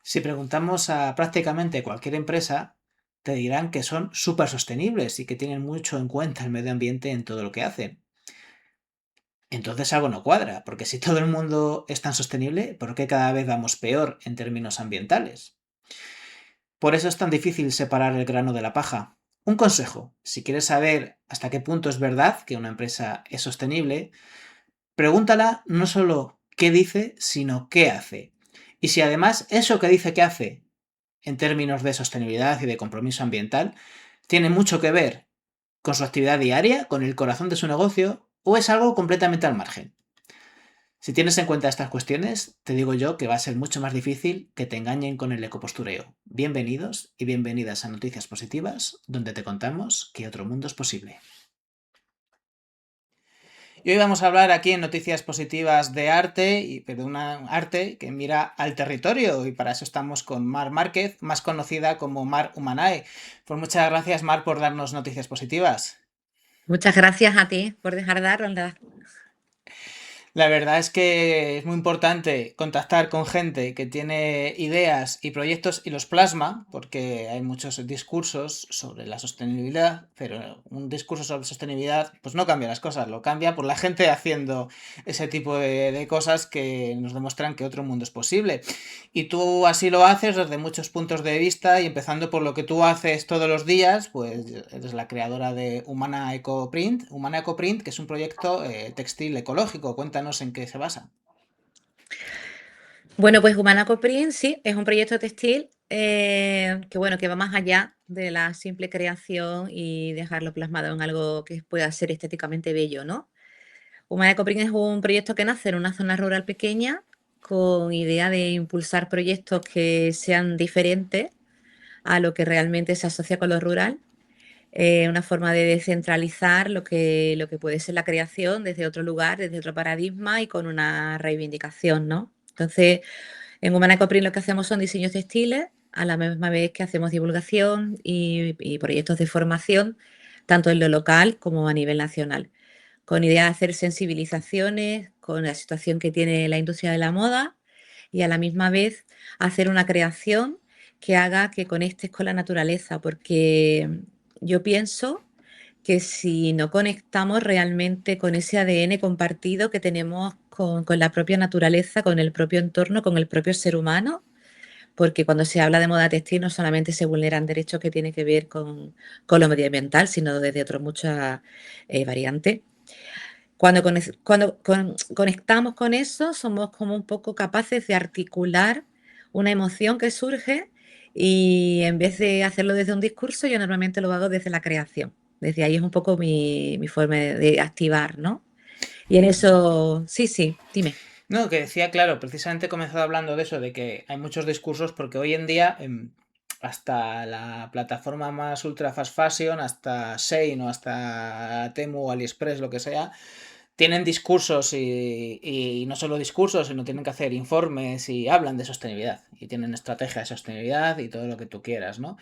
Si preguntamos a prácticamente cualquier empresa, te dirán que son súper sostenibles y que tienen mucho en cuenta el medio ambiente en todo lo que hacen. Entonces algo no cuadra, porque si todo el mundo es tan sostenible, ¿por qué cada vez vamos peor en términos ambientales? Por eso es tan difícil separar el grano de la paja. Un consejo, si quieres saber hasta qué punto es verdad que una empresa es sostenible, pregúntala no solo qué dice, sino qué hace. Y si además eso que dice que hace, en términos de sostenibilidad y de compromiso ambiental, tiene mucho que ver con su actividad diaria, con el corazón de su negocio, o es algo completamente al margen. Si tienes en cuenta estas cuestiones, te digo yo que va a ser mucho más difícil que te engañen con el ecopostureo. Bienvenidos y bienvenidas a Noticias Positivas, donde te contamos que otro mundo es posible. Y hoy vamos a hablar aquí en Noticias Positivas de arte, pero de una arte que mira al territorio, y para eso estamos con Mar Márquez, más conocida como Mar Humanae. Pues muchas gracias, Mar, por darnos noticias positivas. Muchas gracias a ti por dejar darlas. La verdad es que es muy importante contactar con gente que tiene ideas y proyectos y los plasma, porque hay muchos discursos sobre la sostenibilidad, pero un discurso sobre sostenibilidad pues no cambia las cosas, lo cambia por la gente haciendo ese tipo de cosas que nos demuestran que otro mundo es posible. Y tú así lo haces desde muchos puntos de vista y empezando por lo que tú haces todos los días, pues eres la creadora de Humana Ecoprint, que es un proyecto textil ecológico. Cuéntanos en qué se basa. Bueno, pues Humana Coprin, sí, es un proyecto textil que va más allá de la simple creación y dejarlo plasmado en algo que pueda ser estéticamente bello, ¿no? Humana Coprin es un proyecto que nace en una zona rural pequeña con idea de impulsar proyectos que sean diferentes a lo que realmente se asocia con lo rural. Una forma de descentralizar lo que puede ser la creación desde otro lugar, desde otro paradigma y con una reivindicación, ¿no? Entonces, en Humana Ecoprint lo que hacemos son diseños textiles, a la misma vez que hacemos divulgación y proyectos de formación, tanto en lo local como a nivel nacional, con idea de hacer sensibilizaciones con la situación que tiene la industria de la moda y a la misma vez hacer una creación que haga que conectes con la naturaleza, porque yo pienso que si no conectamos realmente con ese ADN compartido que tenemos con la propia naturaleza, con el propio entorno, con el propio ser humano, porque cuando se habla de moda textil no solamente se vulneran derechos que tienen que ver con lo medioambiental, sino desde otras muchas variantes. Cuando conectamos con eso, somos como un poco capaces de articular una emoción que surge y en vez de hacerlo desde un discurso, yo normalmente lo hago desde la creación. Desde ahí es un poco mi forma de activar, ¿no? Y en eso, sí, sí, dime. No, que decía, claro, precisamente he comenzado hablando de eso, de que hay muchos discursos, porque hoy en día hasta la plataforma más ultra fast fashion, hasta Shein o hasta Temu o AliExpress, lo que sea, tienen discursos y no solo discursos, sino tienen que hacer informes y hablan de sostenibilidad y tienen estrategia de sostenibilidad y todo lo que tú quieras, ¿no?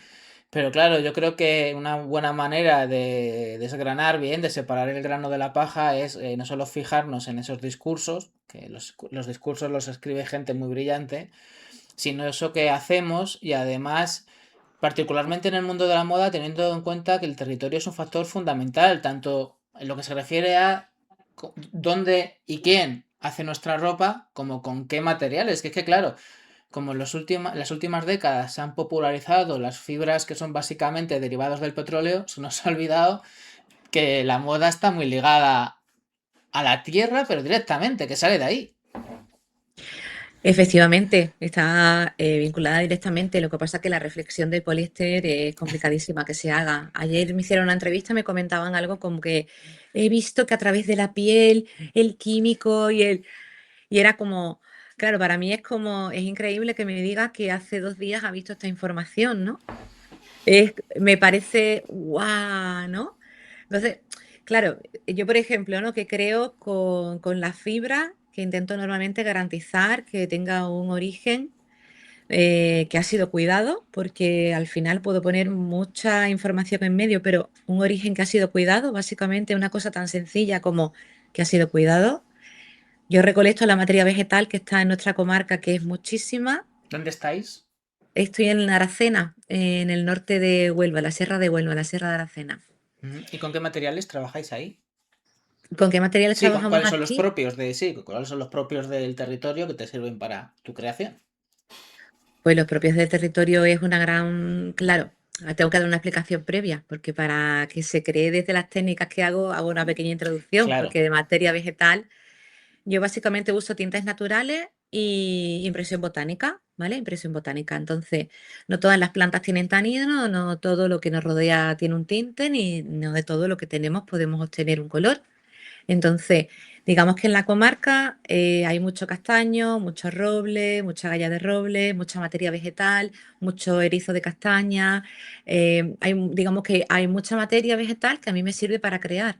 Pero claro, yo creo que una buena manera de desgranar bien, de separar el grano de la paja, es no solo fijarnos en esos discursos, que los discursos los escribe gente muy brillante, sino eso que hacemos y además, particularmente en el mundo de la moda, teniendo en cuenta que el territorio es un factor fundamental, tanto en lo que se refiere a dónde y quién hace nuestra ropa, como con qué materiales. Que es que, claro, como en las últimas décadas se han popularizado las fibras que son básicamente derivados del petróleo, se nos ha olvidado que la moda está muy ligada a la tierra, pero directamente, que sale de ahí. Efectivamente, está vinculada directamente. Lo que pasa es que la reflexión de poliéster es complicadísima que se haga. Ayer me hicieron una entrevista y me comentaban algo como que he visto que a través de la piel, el químico y era como, claro, para mí es como, es increíble que me diga que hace 2 días ha visto esta información, ¿no? Me parece guau, ¿no? Entonces, claro, yo por ejemplo, ¿no? Que creo con la fibra, que intento normalmente garantizar que tenga un origen que ha sido cuidado, porque al final puedo poner mucha información en medio, pero un origen que ha sido cuidado, básicamente una cosa tan sencilla como que ha sido cuidado. Yo recolecto la materia vegetal que está en nuestra comarca, que es muchísima. ¿Dónde estáis? Estoy en Aracena, en el norte de Huelva, la Sierra de Huelva, la Sierra de Aracena. ¿Y con qué materiales trabajáis ahí? ¿Con qué materiales Sí, trabajamos ¿cuáles son los aquí? propios de sí, cuáles son los propios del territorio que te sirven para tu creación? Pues los propios del territorio es una gran... Claro, tengo que dar una explicación previa, porque para que se cree desde las técnicas que hago una pequeña introducción, Claro. porque de materia vegetal yo básicamente uso tintes naturales y impresión botánica, ¿vale? Impresión botánica. Entonces, no todas las plantas tienen tanino, no todo lo que nos rodea tiene un tinte, ni no de todo lo que tenemos podemos obtener un color. Entonces, digamos que en la comarca hay mucho castaño, mucho roble, mucha galla de roble, mucha materia vegetal, mucho erizo de castaña. Digamos que hay mucha materia vegetal que a mí me sirve para crear,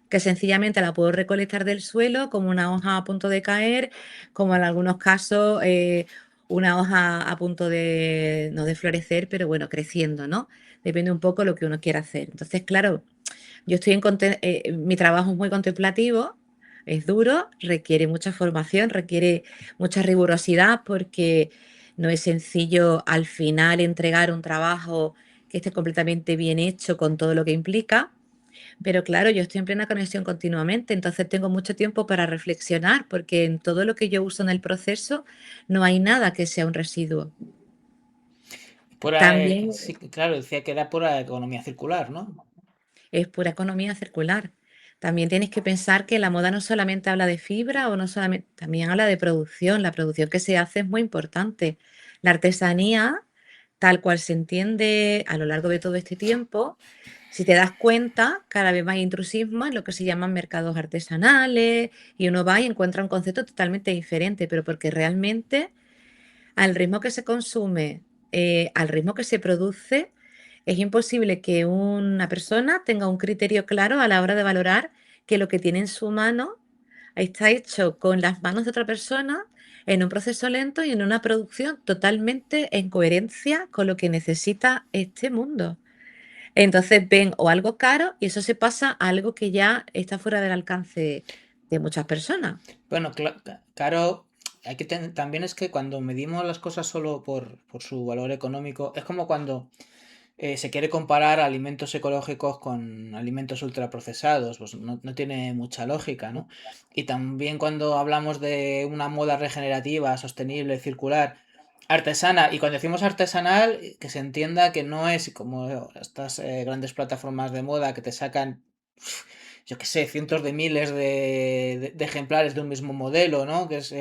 que sencillamente la puedo recolectar del suelo como una hoja a punto de caer, como en algunos casos una hoja a punto de, no de florecer, pero bueno, creciendo, ¿no? Depende un poco de lo que uno quiera hacer. Entonces, claro, yo estoy mi trabajo es muy contemplativo, es duro, requiere mucha formación, requiere mucha rigurosidad porque no es sencillo al final entregar un trabajo que esté completamente bien hecho con todo lo que implica. Pero claro, yo estoy en plena conexión continuamente, entonces tengo mucho tiempo para reflexionar, porque en todo lo que yo uso en el proceso no hay nada que sea un residuo. También Sí, claro, decía que era pura economía circular, ¿no? es pura economía circular. También tienes que pensar que la moda no solamente habla de fibra o no solamente, también habla de producción. La producción que se hace es muy importante. La artesanía, tal cual se entiende a lo largo de todo este tiempo, si te das cuenta, cada vez más hay intrusismo en lo que se llaman mercados artesanales y uno va y encuentra un concepto totalmente diferente, pero porque realmente al ritmo que se consume, al ritmo que se produce, es imposible que una persona tenga un criterio claro a la hora de valorar que lo que tiene en su mano está hecho con las manos de otra persona en un proceso lento y en una producción totalmente en coherencia con lo que necesita este mundo. Entonces ven o algo caro y eso se pasa a algo que ya está fuera del alcance de muchas personas. Bueno, claro, también es que cuando medimos las cosas solo por su valor económico, es como cuando se quiere comparar alimentos ecológicos con alimentos ultraprocesados, pues no tiene mucha lógica, ¿no? Y también cuando hablamos de una moda regenerativa, sostenible, circular, artesana, y cuando decimos artesanal, que se entienda que no es como estas grandes plataformas de moda que te sacan, yo qué sé, cientos de miles de ejemplares de un mismo modelo, ¿no? Que es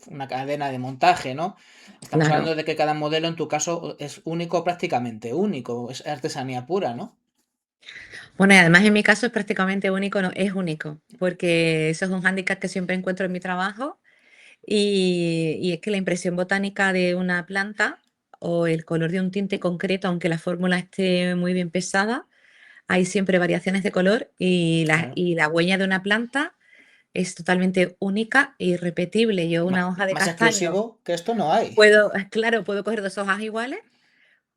una cadena de montaje, ¿no? Estamos Claro. hablando de que cada modelo en tu caso es único, prácticamente único, es artesanía pura, ¿no? Bueno, y además en mi caso es prácticamente único, no, es único, porque eso es un hándicap que siempre encuentro en mi trabajo y es que la impresión botánica de una planta o el color de un tinte concreto, aunque la fórmula esté muy bien pesada, hay siempre variaciones de color Claro. y la huella de una planta es totalmente única e irrepetible. Yo una hoja de Más castaño exclusivo que esto no hay. puedo, claro, puedo coger dos hojas iguales,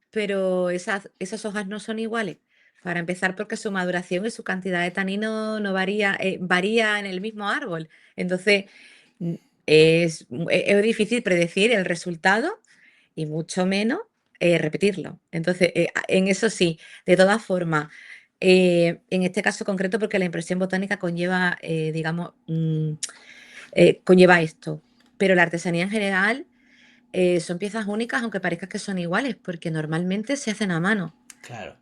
pero esas hojas no son iguales. Para empezar, porque su maduración y su cantidad de tanino no varía, varía en el mismo árbol. Entonces, mm, es difícil predecir el resultado y mucho menos repetirlo. Entonces, en eso sí, de todas formas, en este caso concreto, porque la impresión botánica conlleva, digamos, conlleva esto. Pero la artesanía en general son piezas únicas, aunque parezca que son iguales, porque normalmente se hacen a mano. Claro.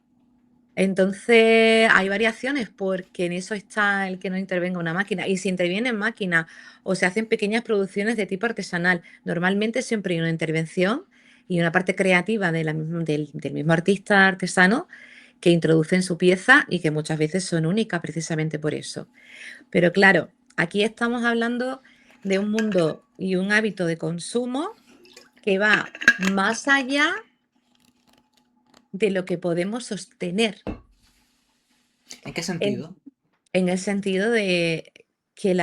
Entonces, hay variaciones porque en eso está el que no intervenga una máquina. Y si interviene en máquina o se hacen pequeñas producciones de tipo artesanal, normalmente siempre hay una intervención y una parte creativa del mismo artista artesano que introduce en su pieza y que muchas veces son únicas precisamente por eso. Pero claro, aquí estamos hablando de un mundo y un hábito de consumo que va más allá de lo que podemos sostener, ¿En qué en, sentido? en el sentido de que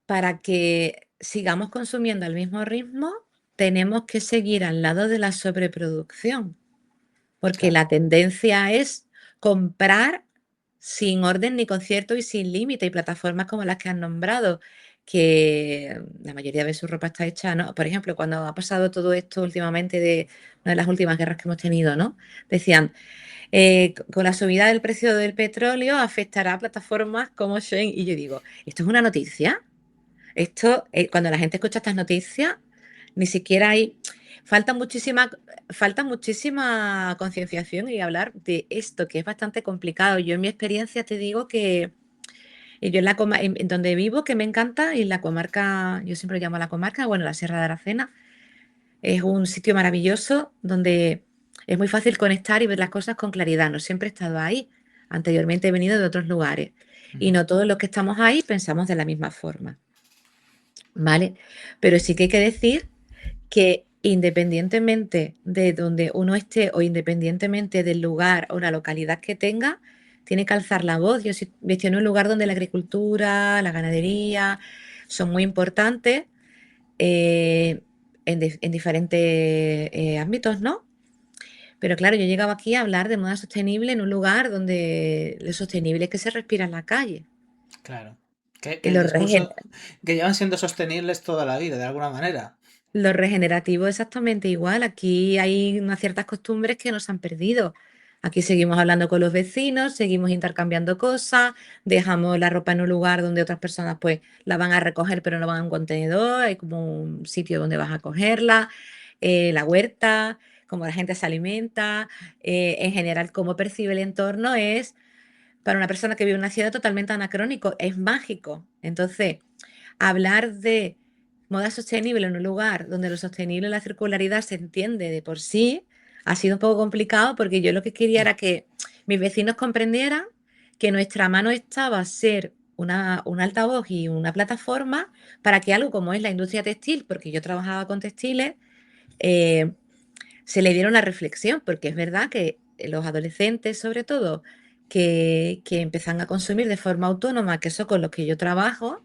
para que sigamos consumiendo al mismo ritmo, tenemos que seguir al lado de la sobreproducción, porque Claro. la tendencia es comprar sin orden ni concierto y sin límite, y plataformas como las que han nombrado, que la mayoría de su ropa está hecha, ¿no? Por ejemplo, cuando ha pasado todo esto últimamente de una de las últimas guerras que hemos tenido, ¿no? Decían, con la subida del precio del petróleo afectará a plataformas como Shein. Y yo digo, ¿esto es una noticia? Esto, cuando la gente escucha estas noticias, ni siquiera hay, falta muchísima, falta muchísima concienciación y hablar de esto, que es bastante complicado. Yo en mi experiencia te digo que yo en donde vivo, que me encanta, y la comarca, yo siempre llamo la comarca, bueno, la Sierra de Aracena, es un sitio maravilloso donde es muy fácil conectar y ver las cosas con claridad. No siempre he estado ahí. Anteriormente he venido de otros lugares y Ujú. no todos los que estamos ahí pensamos de la misma forma, ¿vale? Pero sí que hay que decir que independientemente de donde uno esté o independientemente del lugar o la localidad que tenga, tiene que alzar la voz. Yo estoy en un lugar donde la agricultura, la ganadería son muy importantes eh, en diferentes ámbitos, ¿no? Pero claro, yo llegaba aquí a hablar de moda sostenible en un lugar donde lo sostenible es que se respira en la calle. Claro. Que Y el discurso que llevan siendo sostenibles toda la vida, de alguna manera. lo regenerativo exactamente igual. Aquí hay unas ciertas costumbres que nos han perdido. Aquí seguimos hablando con los vecinos, seguimos intercambiando cosas, dejamos la ropa en un lugar donde otras personas pues la van a recoger pero no van a un contenedor, hay como un sitio donde vas a cogerla, la huerta, cómo la gente se alimenta, en general cómo percibe el entorno es para una persona que vive en una ciudad totalmente anacrónico, es mágico. Entonces, hablar de moda sostenible en un lugar donde lo sostenible y la circularidad se entiende de por sí, ha sido un poco complicado porque yo lo que quería era que mis vecinos comprendieran que nuestra mano estaba a ser un altavoz y una plataforma para que algo como es la industria textil, porque yo trabajaba con textiles, eh, se le diera una reflexión, porque es verdad que los adolescentes, sobre todo, que empiezan a consumir de forma autónoma, que eso con los que yo trabajo,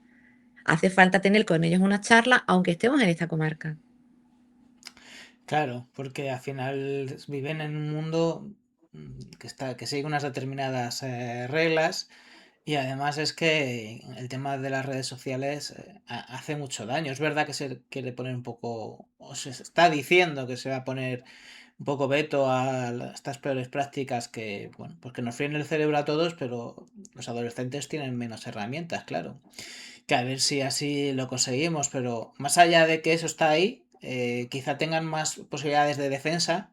hace falta tener con ellos una charla, aunque estemos en esta comarca. Claro, porque al final viven en un mundo que sigue unas determinadas reglas y además es que el tema de las redes sociales hace mucho daño. Es verdad que se quiere poner un poco, o se está diciendo que se va a poner un poco veto a estas peores prácticas que, bueno, pues que nos fríen el cerebro a todos, pero los adolescentes tienen menos herramientas, claro. Que a ver si así lo conseguimos, pero más allá de que eso está ahí, quizá tengan más posibilidades de defensa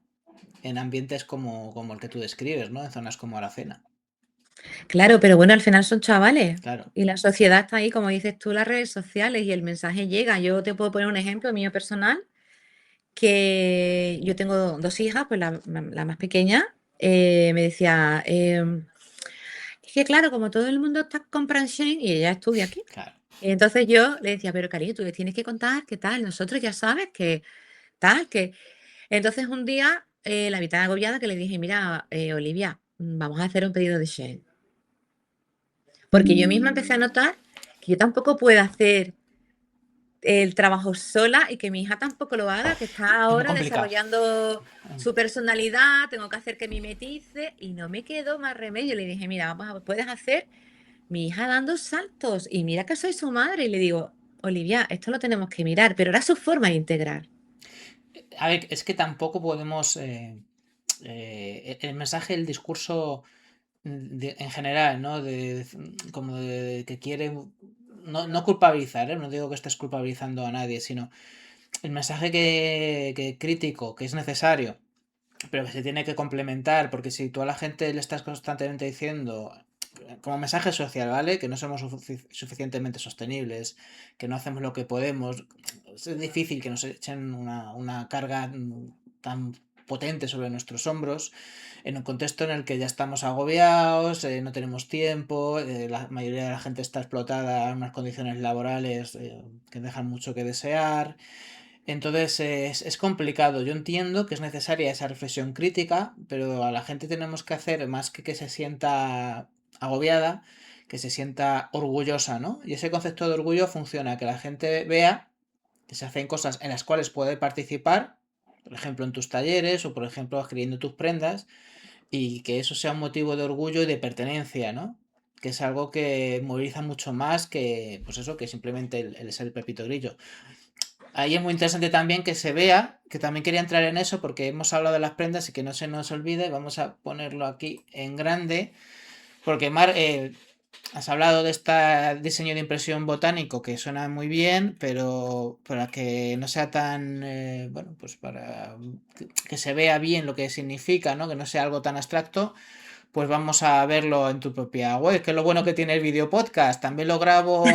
en ambientes como el que tú describes, ¿no? En zonas como Aracena. Claro, pero bueno, al final son chavales Claro, y la sociedad está ahí, como dices tú, las redes sociales y el mensaje llega. Yo te puedo poner un ejemplo mío personal, que yo tengo dos hijas, pues la más pequeña me decía, es que claro, como todo el mundo está compra en Shein y ella estudia aquí. claro. Y entonces yo le decía, pero cariño, tú les tienes que contar qué tal, nosotros ya sabes que tal, que... Entonces un día la vi tan agobiada que le dije, mira, Olivia, vamos a hacer un pedido de Shein. Porque yo misma empecé a notar que yo tampoco puedo hacer el trabajo sola y que mi hija tampoco lo haga, que está Es muy ahora complicado. desarrollando su personalidad, tengo que hacer que mimetice y no me quedó más remedio. Le dije, mira, puedes hacer mi hija dando saltos y mira que soy su madre. Y le digo, Olivia, esto lo tenemos que mirar, pero era su forma de integrar. A ver, es que tampoco podemos... el mensaje, el discurso en general, ¿no? Como de que quiere... No culpabilizar, ¿eh? No digo que estés culpabilizando a nadie, sino el mensaje que crítico, que es necesario, pero que se tiene que complementar, porque si tú a la gente le estás constantemente diciendo, como mensaje social, ¿vale? Que no somos suficientemente sostenibles, que no hacemos lo que podemos, es difícil que nos echen una carga tan potente sobre nuestros hombros en un contexto en el que ya estamos agobiados, no tenemos tiempo, la mayoría de la gente está explotada en unas condiciones laborales que dejan mucho que desear. Entonces es complicado. Yo entiendo que es necesaria esa reflexión crítica, pero a la gente tenemos que hacer más que se sienta agobiada, que se sienta orgullosa, ¿no? Y ese concepto de orgullo funciona, que la gente vea que se hacen cosas en las cuales puede participar, por ejemplo en tus talleres o por ejemplo adquiriendo tus prendas, y que eso sea un motivo de orgullo y de pertenencia, ¿no? que es algo que moviliza mucho más que, pues eso, que simplemente el ser el Pepito Grillo. Ahí es muy interesante también que se vea, que también quería entrar en eso porque hemos hablado de las prendas y que no se nos olvide, vamos a ponerlo aquí en grande, porque has hablado de este diseño de impresión botánico que suena muy bien, pero para que no sea tan, bueno, pues para que se vea bien lo que significa, ¿no? Que no sea algo tan abstracto, pues vamos a verlo en tu propia web, que es lo bueno que tiene el video podcast. También lo grabo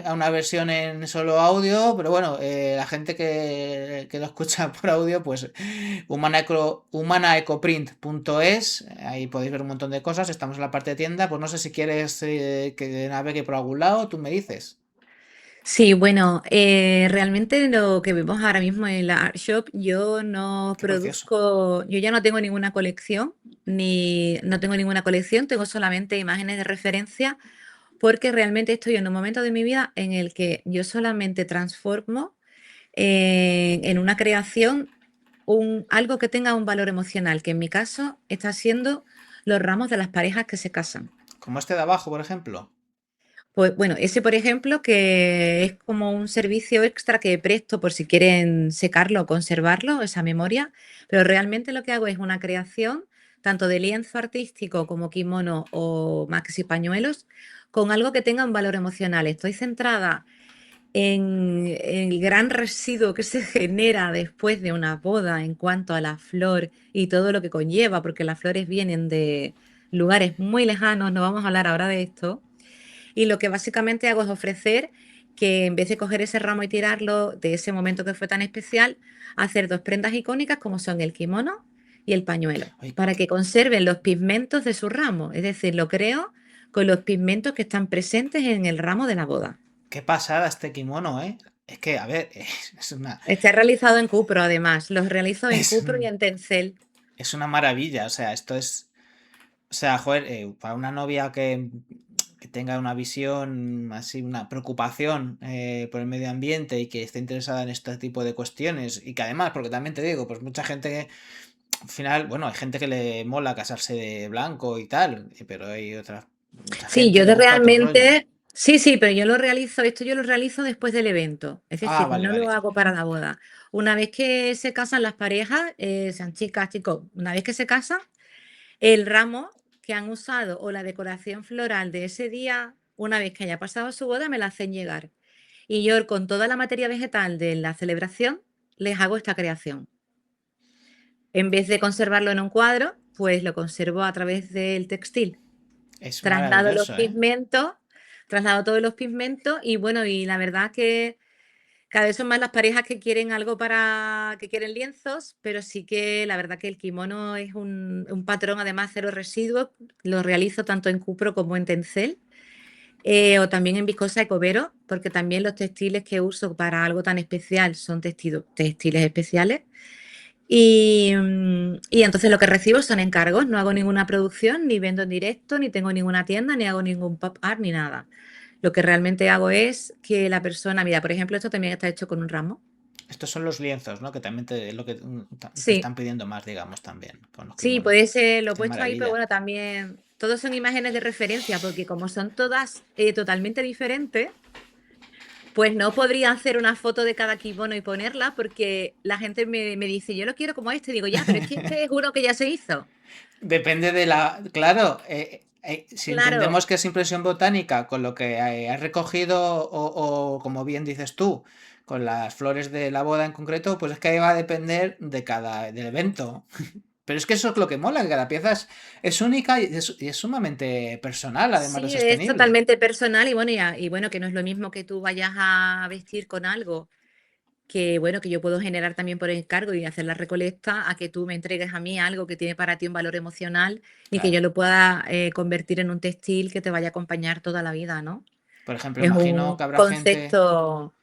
a una versión en solo audio, pero bueno, la gente que lo escucha por audio, pues humanaecoprint.es, ahí podéis ver un montón de cosas, estamos en la parte de tienda, pues no sé si quieres que navegue por algún lado, tú me dices. Sí, bueno, realmente lo que vemos ahora mismo en la Art Shop, yo no Qué precioso. produzco, yo ya no tengo ninguna colección, ni no tengo ninguna colección, tengo solamente imágenes de referencia, porque realmente estoy en un momento de mi vida en el que yo solamente transformo en una creación algo que tenga un valor emocional, que en mi caso está siendo los ramos de las parejas que se casan. Como este de abajo, por ejemplo. Pues bueno, ese por ejemplo que es como un servicio extra que presto por si quieren secarlo o conservarlo, esa memoria, pero realmente lo que hago es una creación tanto de lienzo artístico como kimono o maxi pañuelos con algo que tenga un valor emocional. Estoy centrada en el gran residuo que se genera después de una boda en cuanto a la flor y todo lo que conlleva, porque las flores vienen de lugares muy lejanos, no vamos a hablar ahora de esto. Y lo que básicamente hago es ofrecer que en vez de coger ese ramo y tirarlo de ese momento que fue tan especial, hacer dos prendas icónicas como son el kimono y el pañuelo, Ay, para que conserven los pigmentos de su ramo. Es decir, lo creo con los pigmentos que están presentes en el ramo de la boda. qué pasada este kimono, ¿eh? Es que, a ver, Está realizado en cupro, además. Los realizo en es, cupro y en tencel. es una maravilla. O sea, esto es. O sea, joder, para una novia que tenga una visión, así, una preocupación por el medio ambiente y que esté interesada en este tipo de cuestiones y que además, porque también te digo, pues mucha gente, al final, bueno, hay gente que le mola casarse de blanco y tal, pero hay mucha Sí, gente le gusta otro rollo. sí, sí, pero yo lo realizo, esto yo lo realizo después del evento, es Ah, decir, vale, no lo vale. hago para la boda. Una vez que se casan las parejas, sean chicas, chicos, una vez que se casan, el ramo que han usado o la decoración floral de ese día, una vez que haya pasado su boda, me la hacen llegar. Y yo con toda la materia vegetal de la celebración, les hago esta creación. En vez de conservarlo en un cuadro, pues lo conservo a través del textil. Es Traslado los maravilloso, ¿eh? pigmentos, traslado todos los pigmentos y bueno, y la verdad que cada vez son más las parejas que quieren algo para que quieren lienzos, pero sí que la verdad que el kimono es un patrón, además cero residuos, lo realizo tanto en cupro como en tencel, o también en viscosa ecovero, porque también los textiles que uso para algo tan especial son textiles especiales. Y entonces lo que recibo son encargos, no hago ninguna producción, ni vendo en directo, ni tengo ninguna tienda, ni hago ningún pop art, ni nada. Lo que realmente hago es que la persona, mira, por ejemplo, esto también está hecho con un ramo. Estos son los lienzos, ¿no? Que también lo que te Sí, están pidiendo más, digamos, también, con los sí, kimonos. puede ser, lo he Qué puesto ahí, pero maravilla. bueno, también todos son imágenes de referencia, porque como son todas totalmente diferentes, pues no podría hacer una foto de cada kimono y ponerla, porque la gente me dice, yo lo quiero como este, digo, ya, pero es que este es uno que ya se hizo. Depende de la. Claro, si Claro. entendemos que es impresión botánica con lo que has recogido, o como bien dices tú, con las flores de la boda en concreto, pues es que ahí va a depender del evento. Pero es que eso es lo que mola, que cada pieza es única y es sumamente personal, además de Sí, es sostenible. totalmente personal y bueno, y bueno, que no es lo mismo que tú vayas a vestir con algo que, bueno, que yo puedo generar también por encargo y hacer la recolecta, a que tú me entregues a mí algo que tiene para ti un valor emocional y que Claro. yo lo pueda convertir en un textil que te vaya a acompañar toda la vida, ¿no? Por ejemplo, Es imagino un que habrá gente. concepto.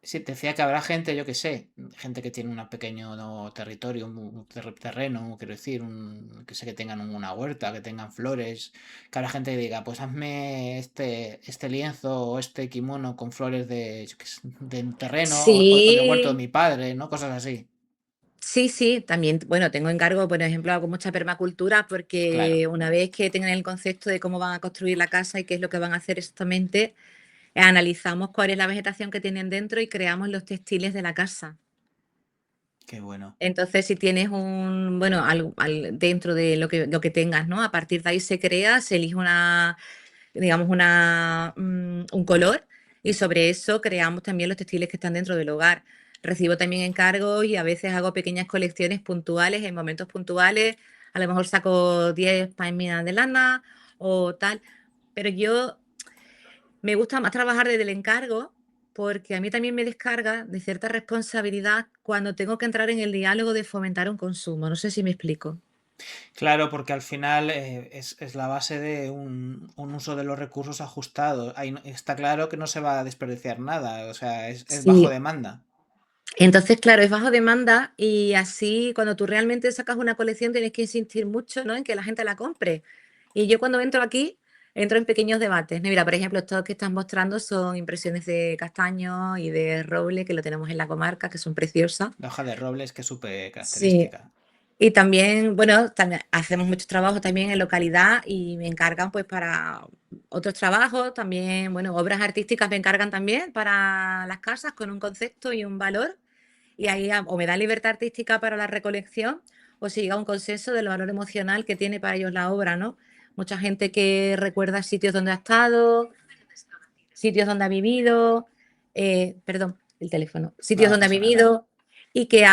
Sí, te decía que habrá gente, yo que sé, gente que tiene un pequeño, ¿no?, territorio, un terreno, quiero decir, que sé que tengan una huerta, que tengan flores, que habrá gente que diga, pues hazme este lienzo o este kimono con flores de, yo qué sé, de un terreno o del huerto de Sí, mi padre, ¿no? Cosas así. Sí, sí, también, bueno, tengo encargo, por ejemplo, hago mucha permacultura Claro, porque una vez que tengan el concepto de cómo van a construir la casa y qué es lo que van a hacer exactamente, analizamos cuál es la vegetación que tienen dentro y creamos los textiles de la casa. qué bueno. Entonces, si tienes un, bueno, dentro de lo que tengas, ¿no? A partir de ahí se crea, se elige una, digamos, un color y sobre eso creamos también los textiles que están dentro del hogar. Recibo también encargos y a veces hago pequeñas colecciones puntuales en momentos puntuales. A lo mejor saco 10 páginas de lana o tal. Pero yo me gusta más trabajar desde el encargo porque a mí también me descarga de cierta responsabilidad cuando tengo que entrar en el diálogo de fomentar un consumo. No sé si me explico. Claro, porque al final es la base de un uso de los recursos ajustado. Ahí está claro que no se va a desperdiciar nada, o sea, es bajo Sí, demanda. entonces, claro, es bajo demanda y así cuando tú realmente sacas una colección tienes que insistir mucho, ¿no? En que la gente la compre. Y yo cuando entro aquí, entro en pequeños debates. Mira, por ejemplo, estos que estás mostrando son impresiones de castaño y de roble que lo tenemos en la comarca, que son preciosas. La hoja de roble es que es súper Sí. característica. Y también, bueno, también hacemos muchos trabajos también en localidad y me encargan pues para otros trabajos, también, bueno, obras artísticas me encargan también para las casas con un concepto y un valor. Y ahí o me da libertad artística para la recolección o se llega a un consenso del valor emocional que tiene para ellos la obra, ¿no? Mucha gente que recuerda sitios donde ha estado, sitios donde ha vivido, perdón, el teléfono, sitios No donde ha pasa nada. vivido y que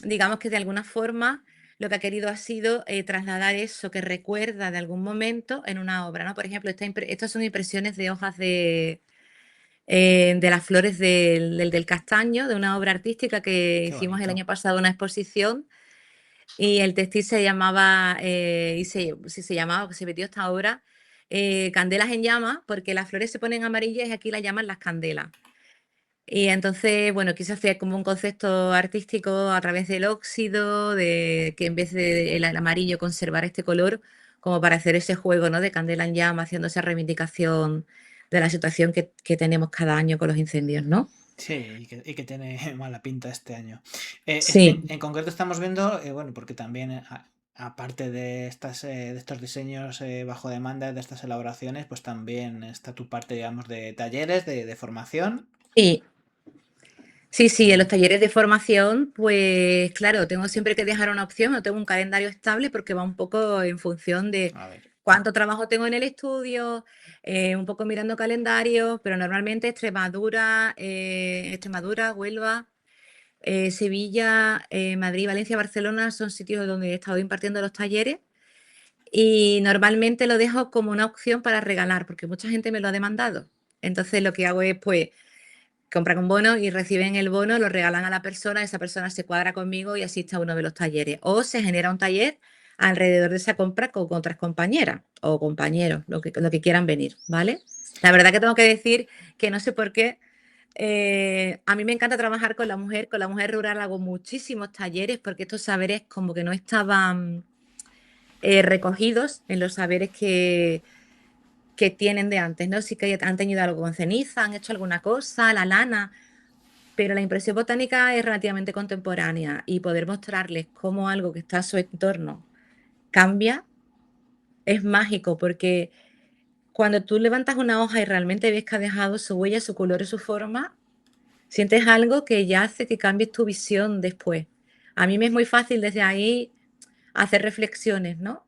digamos que de alguna forma lo que ha querido ha sido trasladar eso que recuerda de algún momento en una obra, ¿no? Por ejemplo, estas son impresiones de hojas de las flores del castaño, de una obra artística que Qué hicimos el bonito. año pasado, una exposición, y el textil se llamaba, sí, se llamaba, que se metió esta obra, Candelas en llamas, porque las flores se ponen amarillas y aquí las llaman las candelas. Y entonces, bueno, quise hacer como un concepto artístico a través del óxido, de que en vez del amarillo conservar este color, como para hacer ese juego, ¿no? De candela en llama, haciendo esa reivindicación de la situación que tenemos cada año con los incendios, ¿no? Sí, y que tiene mala pinta este año. Sí, En concreto estamos viendo, bueno, porque también aparte de de estos diseños bajo demanda, de estas elaboraciones, pues también está tu parte, digamos, de talleres, de formación. sí, sí, sí, en los Eh, talleres de formación, pues claro, tengo siempre que dejar una opción, no tengo un calendario estable porque va un poco en función de a ver, cuánto trabajo tengo en el estudio, un poco mirando calendarios, pero normalmente Extremadura, Huelva, Sevilla, Madrid, Valencia, Barcelona son sitios donde he estado impartiendo los talleres y normalmente lo dejo como una opción para regalar porque mucha gente me lo ha demandado. Entonces lo que hago es pues compran un bono y reciben el bono, lo regalan a la persona, esa persona se cuadra conmigo y asiste a uno de los talleres. O se genera un taller alrededor de esa compra con otras compañeras o compañeros, lo que quieran venir, ¿vale? La verdad que tengo que decir que no sé por qué. A mí me encanta trabajar con la mujer rural hago muchísimos talleres porque estos saberes como que no estaban recogidos en los saberes que tienen de antes, ¿no? Sí que han tenido algo con ceniza, han hecho alguna cosa, la lana, pero la impresión botánica es relativamente contemporánea y poder mostrarles cómo algo que está en su entorno cambia es mágico porque cuando tú levantas una hoja y realmente ves que ha dejado su huella, su color y su forma, sientes algo que ya hace que cambies tu visión después. A mí me es muy fácil desde ahí hacer reflexiones, ¿no?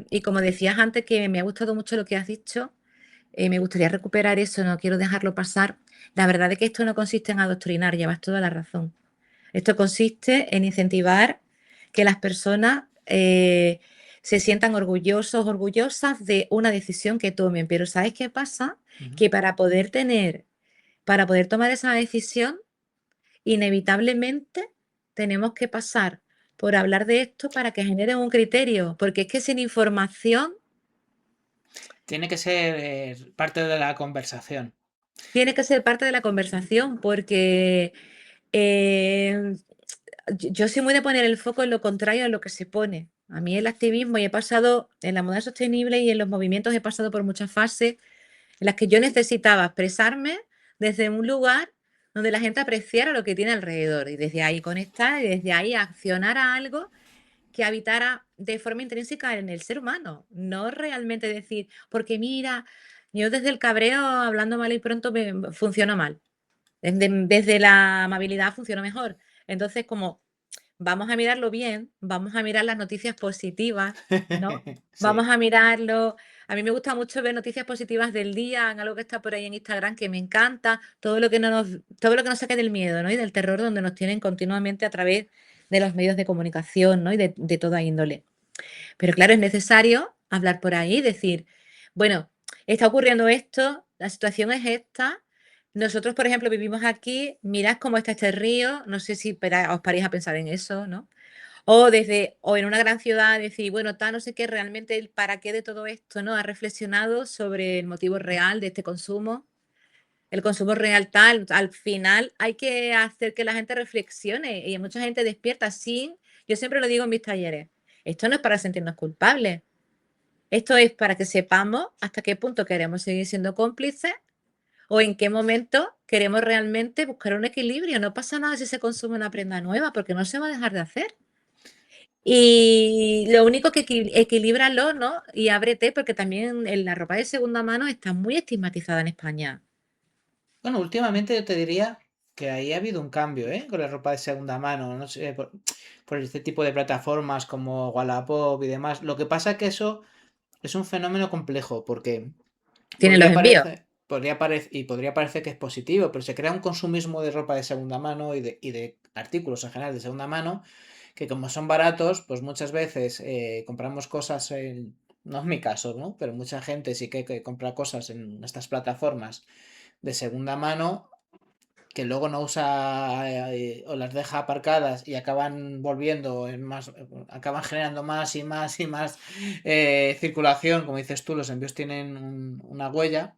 Y como decías antes, que me ha gustado mucho lo que has dicho, me gustaría recuperar eso, no quiero dejarlo pasar. La verdad es que esto no consiste en adoctrinar, llevas toda la razón. Esto consiste en incentivar que las personas se sientan orgullosos, orgullosas de una decisión que tomen. Pero ¿sabes qué pasa? ujú. Que para poder tomar esa decisión, inevitablemente tenemos que pasar por hablar de esto para que genere un criterio, porque es que sin información Tiene que ser parte de la conversación. tiene que ser parte de la conversación, porque eh, yo soy muy de poner el foco en lo contrario a lo que se pone. A mí el activismo, y he pasado en la moda sostenible y en los movimientos, he pasado por muchas fases en las que yo necesitaba expresarme desde un lugar donde la gente apreciara lo que tiene alrededor y desde ahí conectar y desde ahí accionar a algo que habitara de forma intrínseca en el ser humano, no realmente decir, porque mira, yo desde el cabreo, hablando mal y pronto, funciono mal, desde la amabilidad funciono mejor. Entonces, como vamos a mirarlo bien, vamos a mirar las noticias positivas, ¿no? Sí. Vamos a mirarlo. A mí me gusta mucho ver noticias positivas del día, en algo que está por ahí en Instagram que me encanta, todo lo que nos saque del miedo, ¿no? Y del terror donde nos tienen continuamente a través de los medios de comunicación, ¿no? Y de toda índole. Pero claro, es necesario hablar por ahí, decir, bueno, está ocurriendo esto, la situación es esta. Nosotros, por ejemplo, vivimos aquí, mirad cómo está este río, no sé si os paréis a pensar en eso, ¿no? O en una gran ciudad decir, bueno, tal, no sé qué, realmente el para qué de todo esto, ¿no? Ha reflexionado sobre el motivo real de este consumo, el consumo real tal, al final hay que hacer que la gente reflexione y mucha gente despierta sin, yo siempre lo digo en mis talleres, esto no es para sentirnos culpables, esto es para que sepamos hasta qué punto queremos seguir siendo cómplices o en qué momento queremos realmente buscar un equilibrio. No pasa nada si se consume una prenda nueva, porque no se va a dejar de hacer. Y lo único que equilíbralo, ¿no? Y ábrete, porque también la ropa de segunda mano está muy estigmatizada en España. Bueno, últimamente yo te diría que ahí ha habido un cambio, ¿eh? Con la ropa de segunda mano, no sé, por este tipo de plataformas como Wallapop y demás. Lo que pasa es que eso es un fenómeno complejo, porque Tienen los envíos. podría parecer que es positivo, pero se crea un consumismo de ropa de segunda mano y de artículos en general de segunda mano, que como son baratos, pues muchas veces compramos cosas no es mi caso, ¿no? Pero mucha gente sí que compra cosas en estas plataformas de segunda mano que luego no usa o las deja aparcadas y acaban volviendo en más, acaban generando más y más y más circulación, como dices tú, los envíos tienen una huella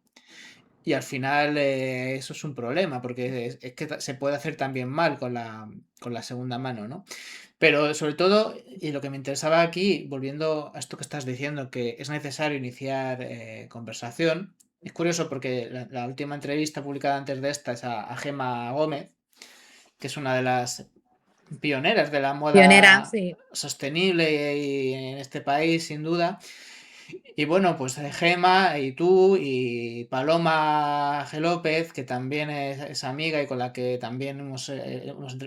y al final eso es un problema porque es que se puede hacer también mal con la segunda mano, ¿no? Pero sobre todo, y lo que me interesaba aquí, volviendo a esto que estás diciendo, que es necesario iniciar conversación, es curioso porque la última entrevista publicada antes de esta es a Gemma Gómez, que es una de las pioneras de la Pionera, moda sí. sostenible en este país, sin duda. Y bueno, pues Gema y tú y Paloma G. López, que también es amiga y con la que también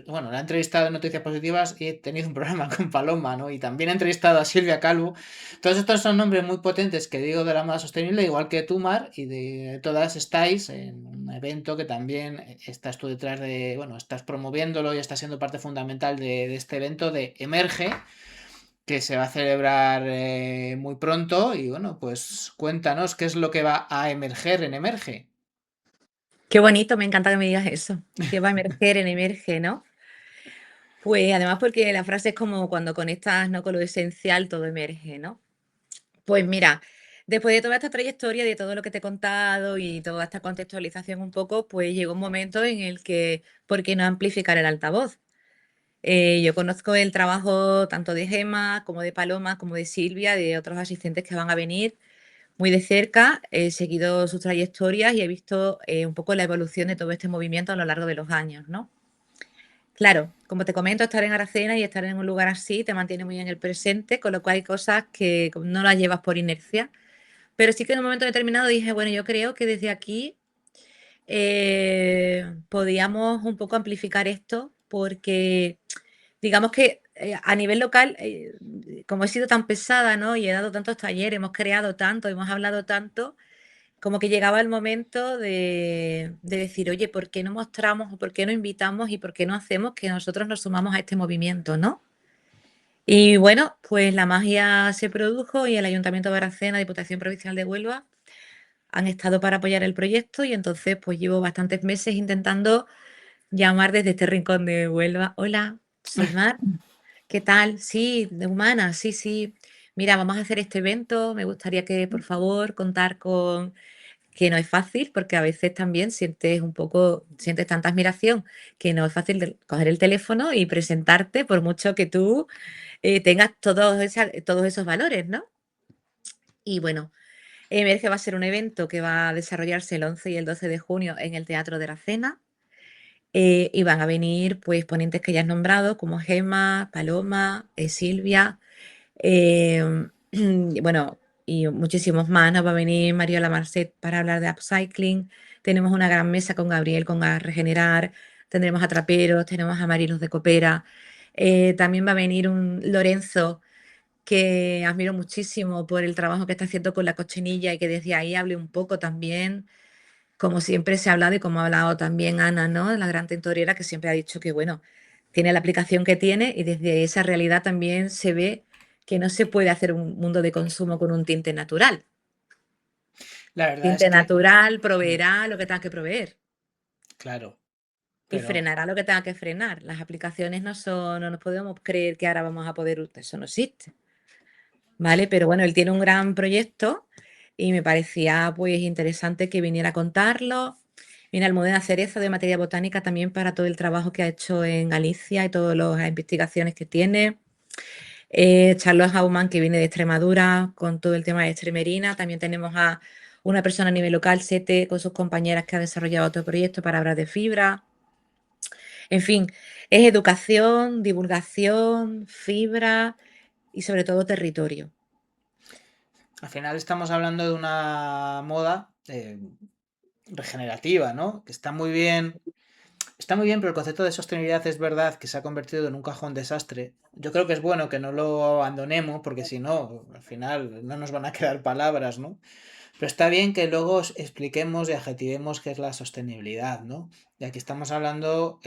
bueno, la he entrevistado en Noticias Positivas y he tenido un programa con Paloma, ¿no? Y también he entrevistado a Silvia Calvo. Todos estos son nombres muy potentes que digo de la moda sostenible, igual que tú, Mar, y de todas estáis en un evento que también estás tú detrás de, bueno, estás promoviéndolo y estás siendo parte fundamental de este evento de Emerge, que se va a celebrar muy pronto y bueno, pues cuéntanos qué es lo que va a emerger en Emerge. Qué bonito, me encanta que me digas eso, que va a emerger en Emerge, ¿no? Pues además porque la frase es como cuando conectas, ¿no? Con lo esencial, todo emerge, ¿no? Pues mira, después de toda esta trayectoria, de todo lo que te he contado y toda esta contextualización un poco, pues llegó un momento en el que, ¿por qué no amplificar el altavoz? Yo conozco el trabajo tanto de Gemma como de Paloma, como de Silvia, de otros asistentes que van a venir muy de cerca. He seguido sus trayectorias y he visto un poco la evolución de todo este movimiento a lo largo de los años, ¿no? Claro, como te comento, estar en Aracena y estar en un lugar así te mantiene muy en el presente, con lo cual hay cosas que no las llevas por inercia. Pero sí que en un momento determinado dije, bueno, yo creo que desde aquí podíamos un poco amplificar esto porque digamos que a nivel local, como he sido tan pesada, ¿no? Y he dado tantos talleres, hemos creado tanto, hemos hablado tanto, como que llegaba el momento de decir, oye, ¿por qué no mostramos o por qué no invitamos y por qué no hacemos que nosotros nos sumamos a este movimiento, ¿no? Y bueno, pues la magia se produjo y el Ayuntamiento de Aracena, Diputación Provincial de Huelva, han estado para apoyar el proyecto y entonces pues llevo bastantes meses intentando llamar desde este rincón de Huelva. Hola, soy Mar. ¿Qué tal? Sí, de Humana, sí, sí. Mira, vamos a hacer este evento. Me gustaría que, por favor, contar con que no es fácil, porque a veces también sientes tanta admiración que no es fácil coger el teléfono y presentarte, por mucho que tú tengas todos esos valores, ¿no? Y bueno, Emerge va a ser un evento que va a desarrollarse el 11 y el 12 de junio en el Teatro de Aracena. Y van a venir pues ponentes que ya has nombrado, como Gemma, Paloma, Silvia, bueno, y muchísimos más. Nos va a venir Mariola Marcet para hablar de upcycling. Tenemos una gran mesa con Gabriel con a Regenerar. Tendremos a Traperos, tenemos a Mariluz de Copera. También va a venir un Lorenzo que admiro muchísimo por el trabajo que está haciendo con la cochinilla y que desde ahí hable un poco también, como siempre se ha hablado y como ha hablado también Ana, ¿no? La gran tintorera que siempre ha dicho que, bueno, tiene la aplicación que tiene y desde esa realidad también se ve que no se puede hacer un mundo de consumo con un tinte natural. La verdad es Tinte que, natural mm, proveerá lo que tenga que proveer claro, y pero frenará lo que tenga que frenar. Las aplicaciones no son, no nos podemos creer que ahora vamos a poder, eso no existe. ¿Vale? Pero bueno, él tiene un gran proyecto y me parecía pues interesante que viniera a contarlo. Viene Almudena Cerezo de materia botánica también para todo el trabajo que ha hecho en Galicia y todas las investigaciones que tiene. Charlos Aumann, que viene de Extremadura con todo el tema de extremerina. También tenemos a una persona a nivel local, Sete, con sus compañeras que ha desarrollado otro proyecto para hablar de fibra. En fin, es educación, divulgación, fibra y sobre todo territorio. al final estamos hablando de una moda regenerativa, ¿no? Que está muy bien, pero el concepto de sostenibilidad es verdad que se ha convertido en un cajón desastre. Yo creo que es bueno que no lo abandonemos, porque si no, al final no nos van a quedar palabras, ¿no? Pero está bien que luego expliquemos y adjetivemos qué es la sostenibilidad, ¿no? Y aquí estamos hablando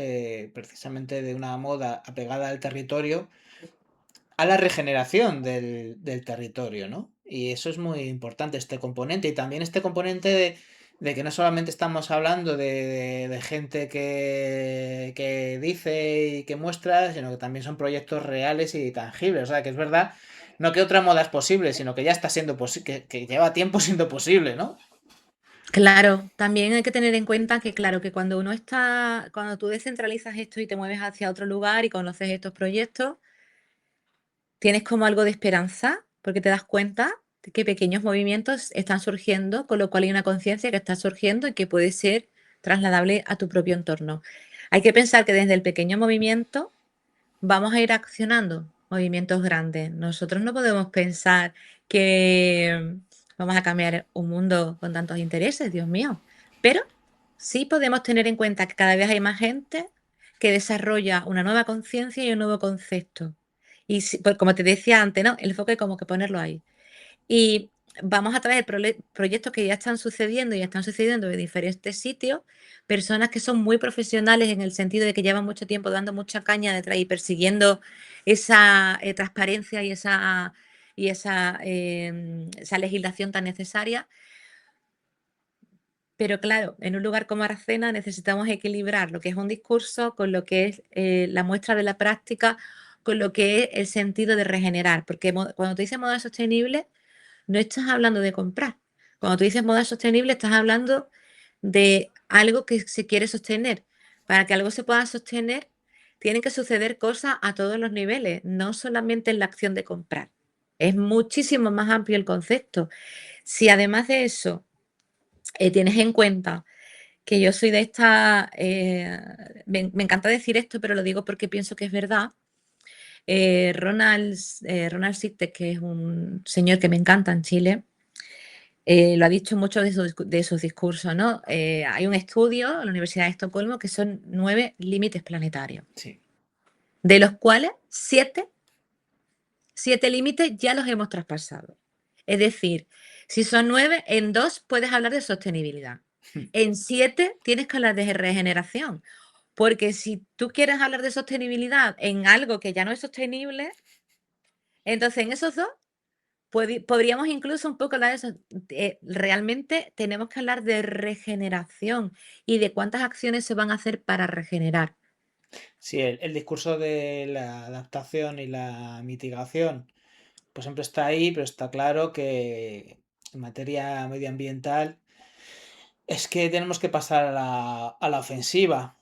precisamente de una moda apegada al territorio, a la regeneración del territorio, ¿no? Y eso es muy importante, este componente. Y también este componente de que no solamente estamos hablando de gente que dice y que muestra, sino que también son proyectos reales y tangibles. O sea, que es verdad, no que otra moda es posible, sino que ya está siendo posible, que lleva tiempo siendo posible, ¿no? Claro, también hay que tener en cuenta que, claro, que cuando uno está, cuando tú descentralizas esto y te mueves hacia otro lugar y conoces estos proyectos, tienes como algo de esperanza, porque te das cuenta de que pequeños movimientos están surgiendo, con lo cual hay una conciencia que está surgiendo y que puede ser trasladable a tu propio entorno. Hay que pensar que desde el pequeño movimiento vamos a ir accionando movimientos grandes. Nosotros no podemos pensar que vamos a cambiar un mundo con tantos intereses, Dios mío. Pero sí podemos tener en cuenta que cada vez hay más gente que desarrolla una nueva conciencia y un nuevo concepto. Y pues, como te decía antes, ¿no? El foco hay como que ponerlo ahí. Y vamos a traer proyectos que ya están sucediendo y están sucediendo en diferentes sitios, personas que son muy profesionales en el sentido de que llevan mucho tiempo dando mucha caña detrás y persiguiendo esa transparencia esa legislación tan necesaria. Pero claro, en un lugar como Aracena necesitamos equilibrar lo que es un discurso con lo que es la muestra de la práctica, con lo que es el sentido de regenerar. Porque cuando tú dices moda sostenible, no estás hablando de comprar. Cuando tú dices moda sostenible, estás hablando de algo que se quiere sostener. Para que algo se pueda sostener, tienen que suceder cosas a todos los niveles, no solamente en la acción de comprar. Es muchísimo más amplio el concepto. Si además de eso tienes en cuenta que yo soy de esta, me encanta decir esto, pero lo digo porque pienso que es verdad. Ronald Sitek, que es un señor que me encanta en Chile, lo ha dicho en muchos de sus discursos, ¿no? Hay un estudio en la Universidad de Estocolmo que son 9 límites planetarios, Sí. de los cuales 7 límites ya los hemos traspasado. Es decir, si son 9, en 2 puedes hablar de sostenibilidad. En 7 tienes que hablar de regeneración. Porque si tú quieres hablar de sostenibilidad en algo que ya no es sostenible, entonces en esos 2 podríamos incluso un poco hablar de eso. Realmente tenemos que hablar de regeneración y de cuántas acciones se van a hacer para regenerar. Sí, el discurso de la adaptación y la mitigación, pues siempre está ahí, pero está claro que en materia medioambiental es que tenemos que pasar a la ofensiva.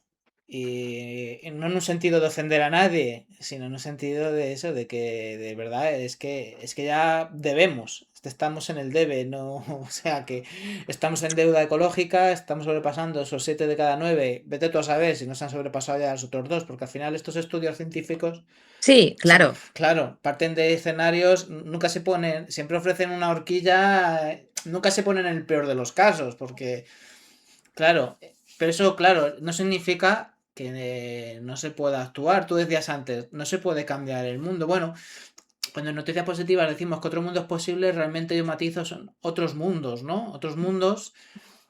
Y no en un sentido de ofender a nadie, sino en un sentido de eso, de que de verdad es que ya debemos. Estamos en el debe, no, o sea que estamos en deuda ecológica, estamos sobrepasando esos 7 de cada 9. Vete tú a saber si nos han sobrepasado ya los otros dos, porque al final estos estudios científicos, Sí, claro, claro, parten de escenarios, nunca se ponen, siempre ofrecen una horquilla, nunca se ponen en el peor de los casos, porque, claro, pero eso, claro, no significa que no se pueda actuar. Tú decías antes, no se puede cambiar el mundo. Bueno, cuando en noticias positivas decimos que otro mundo es posible, realmente yo matizo son otros mundos, ¿no? Otros mundos,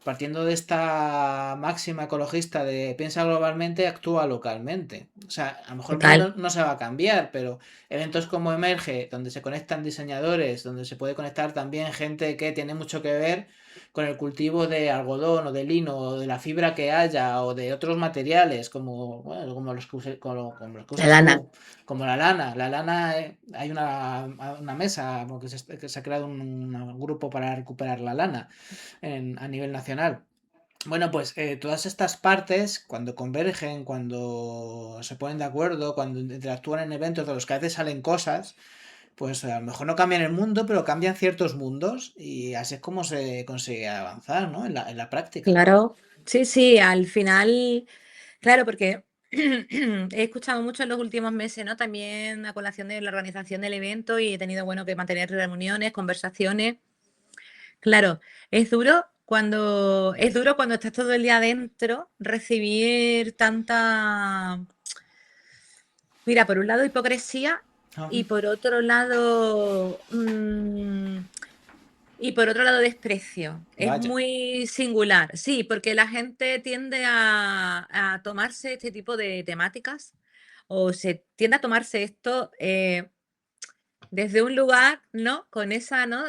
partiendo de esta máxima ecologista de piensa globalmente, actúa localmente. O sea, a lo mejor el total. mundo no se va a cambiar, pero eventos como Emerge, donde se conectan diseñadores, donde se puede conectar también gente que tiene mucho que ver con el cultivo de algodón o de lino o de la fibra que haya o de otros materiales como, bueno, como los que, como los que La usas lana. tú, como la lana. La lana, hay una mesa, porque se ha creado un grupo para recuperar la lana a nivel nacional. Bueno, pues todas estas partes, cuando convergen, cuando se ponen de acuerdo, cuando interactúan en eventos de los que a veces salen cosas, pues a lo mejor no cambian el mundo, pero cambian ciertos mundos y así es como se consigue avanzar, ¿no? En la práctica. Claro. Sí, sí, al final, claro, porque he escuchado mucho en los últimos meses, ¿no? También a colación de la organización del evento y he tenido, bueno, que mantener reuniones, conversaciones. Claro, es duro cuando estás todo el día adentro recibir tanta, mira, por un lado hipocresía Ah, y por otro lado, desprecio. Es vaya. muy singular, sí, porque la gente tiende a tomarse este tipo de temáticas o se tiende a tomarse esto desde un lugar, ¿no? Con esa, ¿no?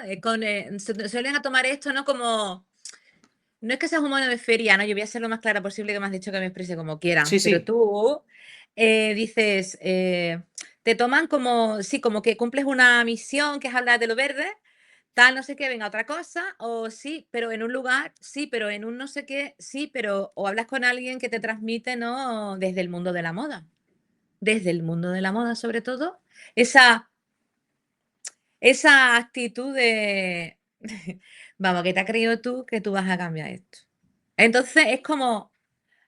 Suelen a tomar esto, ¿no? Como, no es que seas un mono de feria, ¿no? Yo voy a ser lo más clara posible que me has dicho que me exprese como quiera, Sí, pero sí. tú dices, te toman como, sí, como que cumples una misión que es hablar de lo verde, tal, no sé qué, venga otra cosa, o sí, pero en un lugar, sí, pero en un no sé qué, sí, pero, o hablas con alguien que te transmite, ¿no? Desde el mundo de la moda sobre todo, esa, esa actitud de, vamos, que te has creído tú que tú vas a cambiar esto. Entonces es como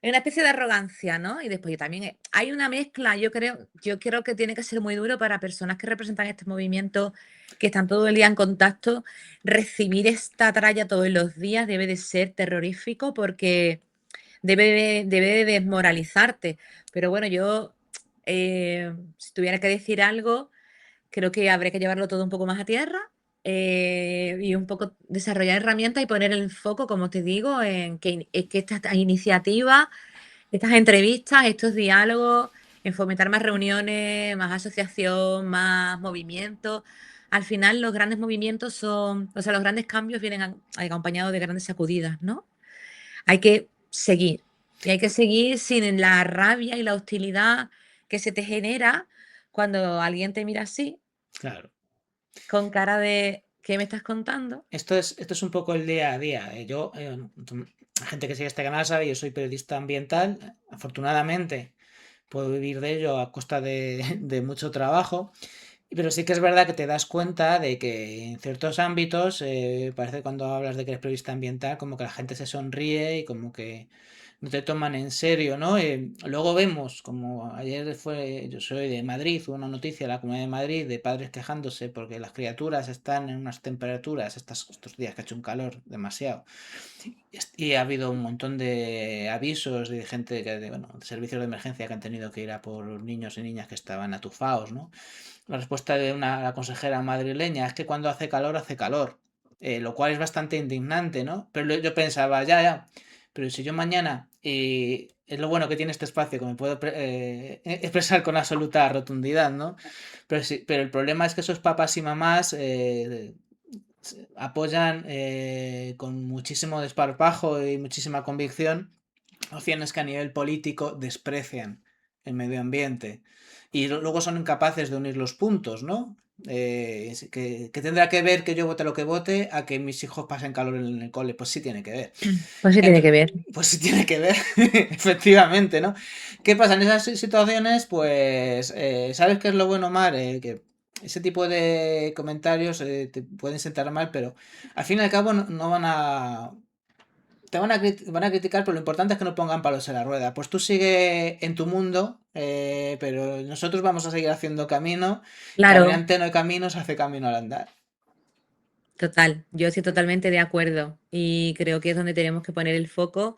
una especie de arrogancia, ¿no? Y después yo también hay una mezcla, yo creo que tiene que ser muy duro para personas que representan este movimiento, que están todo el día en contacto, recibir esta tralla todos los días debe de ser terrorífico porque debe de desmoralizarte. Pero bueno, yo, si tuviera que decir algo, creo que habría que llevarlo todo un poco más a tierra, y un poco desarrollar herramientas y poner el foco, como te digo, en que estas iniciativas, estas entrevistas, estos diálogos, en fomentar más reuniones, más asociación, más movimientos. Al final, los grandes movimientos o sea, los grandes cambios vienen acompañados de grandes sacudidas, ¿no? Hay que seguir. Y hay que seguir sin la rabia y la hostilidad que se te genera cuando alguien te mira así, Claro. con cara de ¿qué me estás contando? Esto es un poco el día a día. Yo, la gente que sigue este canal sabe, yo soy periodista ambiental. Afortunadamente, puedo vivir de ello a costa de mucho trabajo. Pero sí que es verdad que te das cuenta de que en ciertos ámbitos, parece cuando hablas de que eres periodista ambiental, como que la gente se sonríe y como que no te toman en serio, ¿no? Luego vemos, como ayer fue, yo soy de Madrid, hubo una noticia en la Comunidad de Madrid de padres quejándose porque las criaturas están en unas temperaturas, estos días que ha hecho un calor demasiado, y ha habido un montón de avisos de gente, bueno, de servicios de emergencia que han tenido que ir a por niños y niñas que estaban atufados, ¿no? La respuesta de la consejera madrileña es que cuando hace calor, lo cual es bastante indignante, ¿no? Pero yo pensaba, ya, ya, pero si yo mañana, y es lo bueno que tiene este espacio, que me puedo expresar con absoluta rotundidad, ¿no? Pero, sí, pero el problema es que esos papás y mamás apoyan con muchísimo desparpajo y muchísima convicción opciones que a nivel político desprecian el medio ambiente y luego son incapaces de unir los puntos, ¿no? Que tendrá que ver que yo vote lo que vote a que mis hijos pasen calor en el cole. Pues sí tiene que ver. Pues sí tiene Ento- que ver. pues sí tiene que ver, efectivamente, ¿no? ¿Qué pasa en esas situaciones? Pues, ¿sabes qué es lo bueno, Mar? Que ese tipo de comentarios te pueden sentar mal, pero al fin y al cabo no van a... van a criticar, pero lo importante es que no pongan palos en la rueda. Pues tú sigue en tu mundo, pero nosotros vamos a seguir haciendo camino. Claro, Caminante no hay camino, se hace camino al andar. total, yo estoy totalmente de acuerdo y creo que es donde tenemos que poner el foco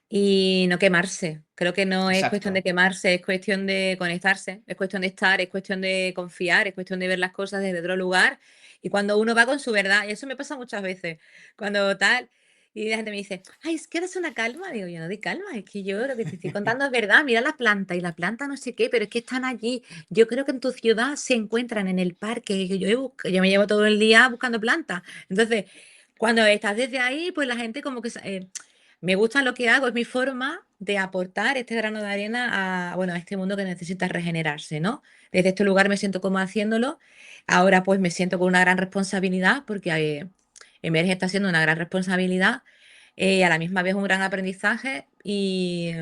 y no quemarse. Creo que no es cuestión de Exacto. quemarse, es cuestión de conectarse, es cuestión de estar, es cuestión de confiar, es cuestión de ver las cosas desde otro lugar. Y cuando uno va con su verdad, y eso me pasa muchas veces, cuando tal, y la gente me dice, ay, es que eres una calma. Digo, yo no doy calma, es que yo lo que te estoy contando es verdad. Mira la planta y la planta no sé qué, pero es que están allí. Yo creo que en tu ciudad se encuentran en el parque, que yo me llevo todo el día buscando plantas. Entonces, cuando estás desde ahí, pues la gente como que me gusta lo que hago, es mi forma de aportar este grano de arena a, bueno, a este mundo que necesita regenerarse, ¿no? Desde este lugar me siento como haciéndolo. Ahora pues me siento con una gran responsabilidad porque Emerge está siendo una gran responsabilidad, a la misma vez un gran aprendizaje y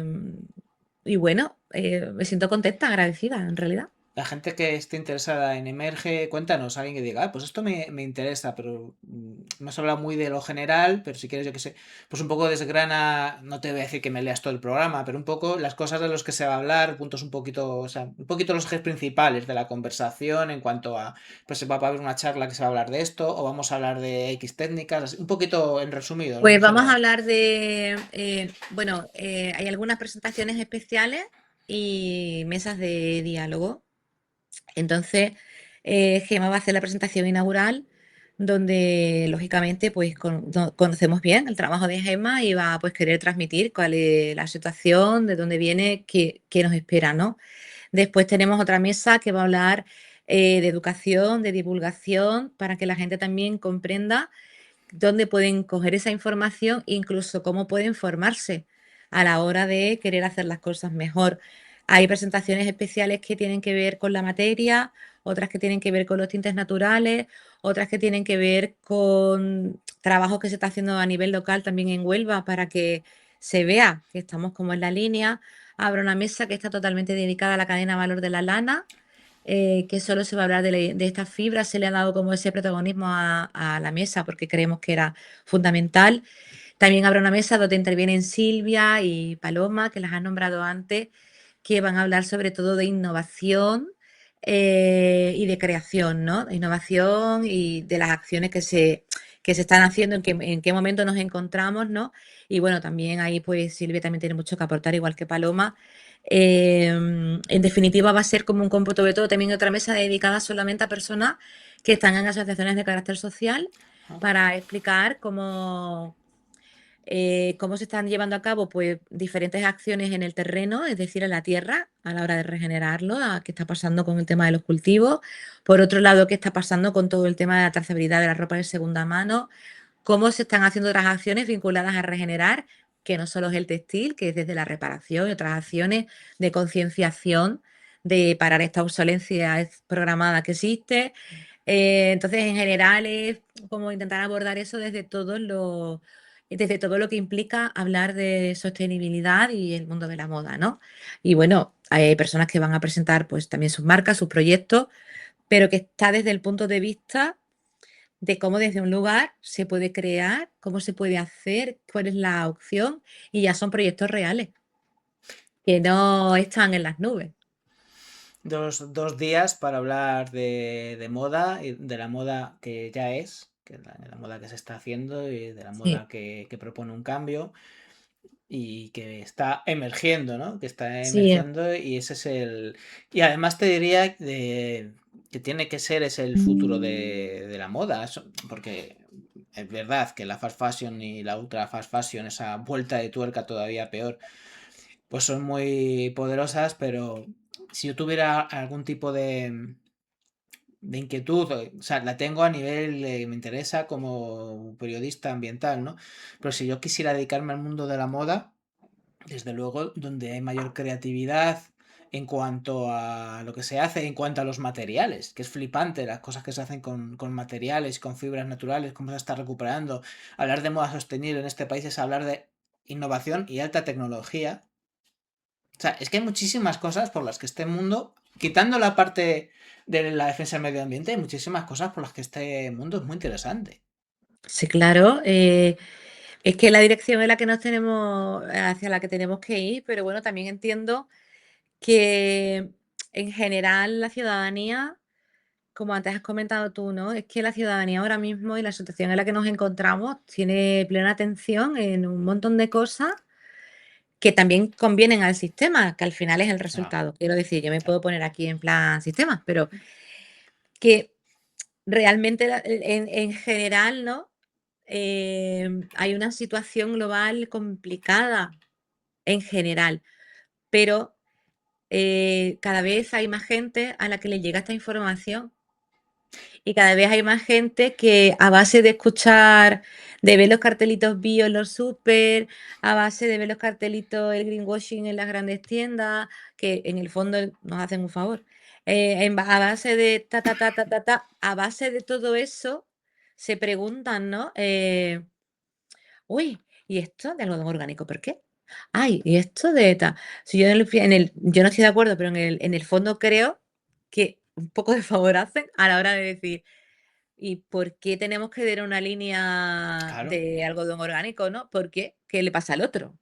bueno, me siento contenta, agradecida en realidad. La gente que esté interesada en Emerge, cuéntanos, alguien que diga, pues esto me interesa, pero me has hablado muy de lo general, pero si quieres, yo qué sé, pues un poco desgrana, no te voy a decir que me leas todo el programa, pero un poco las cosas de los que se va a hablar, puntos un poquito, o sea, un poquito los ejes principales de la conversación en cuanto a, pues se va a haber una charla que se va a hablar de esto, o vamos a hablar de X técnicas, un poquito en resumido, Pues en vamos a general. hablar de, bueno, hay algunas presentaciones especiales y mesas de diálogo. Entonces, Gema va a hacer la presentación inaugural, donde lógicamente pues conocemos bien el trabajo de Gema y va a pues querer transmitir cuál es la situación, de dónde viene, qué nos espera, ¿no? Después tenemos otra mesa que va a hablar de educación, de divulgación, para que la gente también comprenda dónde pueden coger esa información, incluso cómo pueden formarse a la hora de querer hacer las cosas mejor. Hay presentaciones especiales que tienen que ver con la materia, otras que tienen que ver con los tintes naturales, otras que tienen que ver con trabajos que se está haciendo a nivel local también en Huelva para que se vea que estamos como en la línea. Habrá una mesa que está totalmente dedicada a la cadena de valor de la lana, que solo se va a hablar de estas fibras, se le ha dado como ese protagonismo a la mesa porque creemos que era fundamental. También habrá una mesa donde intervienen Silvia y Paloma, que las han nombrado antes, que van a hablar sobre todo de innovación y de creación, ¿no? De innovación y de las acciones que se están haciendo, en qué momento nos encontramos, ¿no? Y bueno, también ahí pues Silvia también tiene mucho que aportar, igual que Paloma. En definitiva, va a ser como un cómputo de todo. También otra mesa dedicada solamente a personas que están en asociaciones de carácter social para explicar cómo se están llevando a cabo pues, diferentes acciones en el terreno, es decir, en la tierra, a la hora de regenerarlo, a qué está pasando con el tema de los cultivos. Por otro lado, qué está pasando con todo el tema de la trazabilidad de la ropa de segunda mano, cómo se están haciendo otras acciones vinculadas a regenerar, que no solo es el textil, que es desde la reparación y otras acciones de concienciación de parar esta obsolencia programada que existe. Entonces, en general, es como intentar abordar eso desde todo lo que implica hablar de sostenibilidad y el mundo de la moda, ¿no? Y bueno, hay personas que van a presentar pues también sus marcas, sus proyectos, pero que está desde el punto de vista de cómo desde un lugar se puede crear, cómo se puede hacer, cuál es la opción, y ya son proyectos reales, que no están en las nubes. Dos días para hablar de moda y de la moda que ya es, que es la moda que se está haciendo y de la Sí, moda que propone un cambio y que está emergiendo, ¿no? Que está sí, emergiendo y ese es el... Y además te diría que tiene que ser es el futuro de la moda, porque es verdad que la fast fashion y la ultra fast fashion, esa vuelta de tuerca todavía peor, pues son muy poderosas, pero si yo tuviera algún tipo de inquietud, o sea, la tengo a nivel, me interesa como periodista ambiental, ¿no? Pero si yo quisiera dedicarme al mundo de la moda, desde luego, donde hay mayor creatividad en cuanto a lo que se hace, en cuanto a los materiales, que es flipante las cosas que se hacen con materiales, con fibras naturales, cómo se está recuperando. Hablar de moda sostenible en este país es hablar de innovación y alta tecnología O sea, es que hay muchísimas cosas por las que este mundo, quitando la parte de la defensa del medio ambiente, hay muchísimas cosas por las que este mundo es muy interesante. Sí, claro, es que la dirección en la que nos tenemos hacia la que tenemos que ir, pero bueno, también entiendo que en general la ciudadanía, como antes has comentado tú, ¿no? Es que la ciudadanía ahora mismo y la situación en la que nos encontramos tiene plena atención en un montón de cosas que también convienen al sistema, que al final es el Ah, resultado. Quiero decir, yo me claro. puedo poner aquí en plan sistema, pero que realmente en general, ¿no? Hay una situación global complicada en general, pero cada vez hay más gente a la que le llega esta información y cada vez hay más gente que a base de escuchar, de ver los cartelitos bio en los súper, a base de ver los cartelitos, el greenwashing en las grandes tiendas, que en el fondo nos hacen un favor. A base de a base de todo eso, se preguntan, ¿no? Uy, ¿y esto de algodón orgánico por qué? Ay, ¿y esto de tal? Si yo yo no estoy de acuerdo, pero en el fondo creo que un poco de favor hacen a la hora de decir, ¿y por qué tenemos que ver una línea Claro. de algodón orgánico, no? ¿Por qué? ¿Qué le pasa al otro?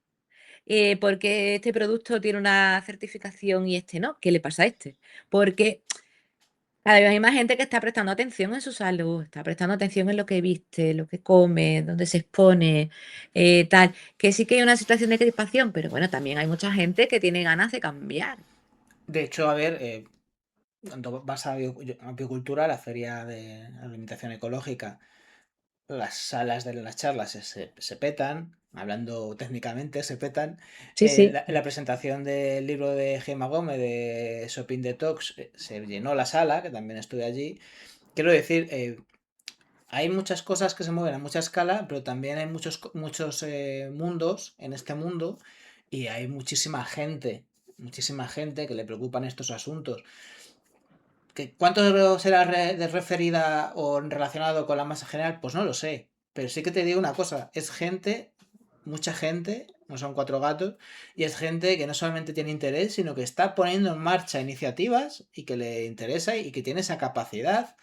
¿Por qué este producto tiene una certificación y este no? ¿Qué le pasa a este? Porque cada vez hay más gente que está prestando atención en su salud, está prestando atención en lo que viste, lo que come, dónde se expone, tal. Que sí que hay una situación de crispación, pero bueno, también hay mucha gente que tiene ganas de cambiar. De hecho, a ver, cuando vas a apicultura, la feria de alimentación ecológica, las salas de las charlas se petan, hablando técnicamente, se petan. Sí, sí. En la presentación del libro de Gemma Gómez de Shopping Detox se llenó la sala, que también estuve allí. Quiero decir, hay muchas cosas que se mueven a mucha escala, pero también hay muchos mundos en este mundo y hay muchísima gente que le preocupan estos asuntos. ¿Cuánto será referida o relacionado con la masa general? Pues no lo sé. Pero sí que te digo una cosa, es gente, mucha gente, no son cuatro gatos, y es gente que no solamente tiene interés, sino que está poniendo en marcha iniciativas y que le interesa y que tiene esa capacidad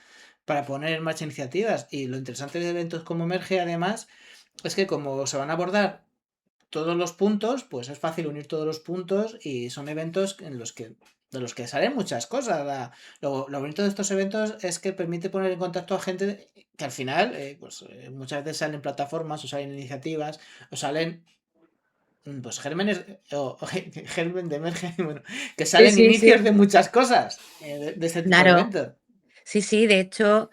para poner en marcha iniciativas. Y lo interesante de eventos como Emerge, además, es que como se van a abordar todos los puntos, pues es fácil unir todos los puntos y son eventos de los que salen muchas cosas. Lo bonito de estos eventos es que permite poner en contacto a gente que al final, muchas veces salen plataformas o salen iniciativas o salen pues gérmenes o germen de emergen, bueno, que Sí, salen sí, inicios sí. de muchas cosas de este tipo de Claro. eventos. Sí, sí, de hecho,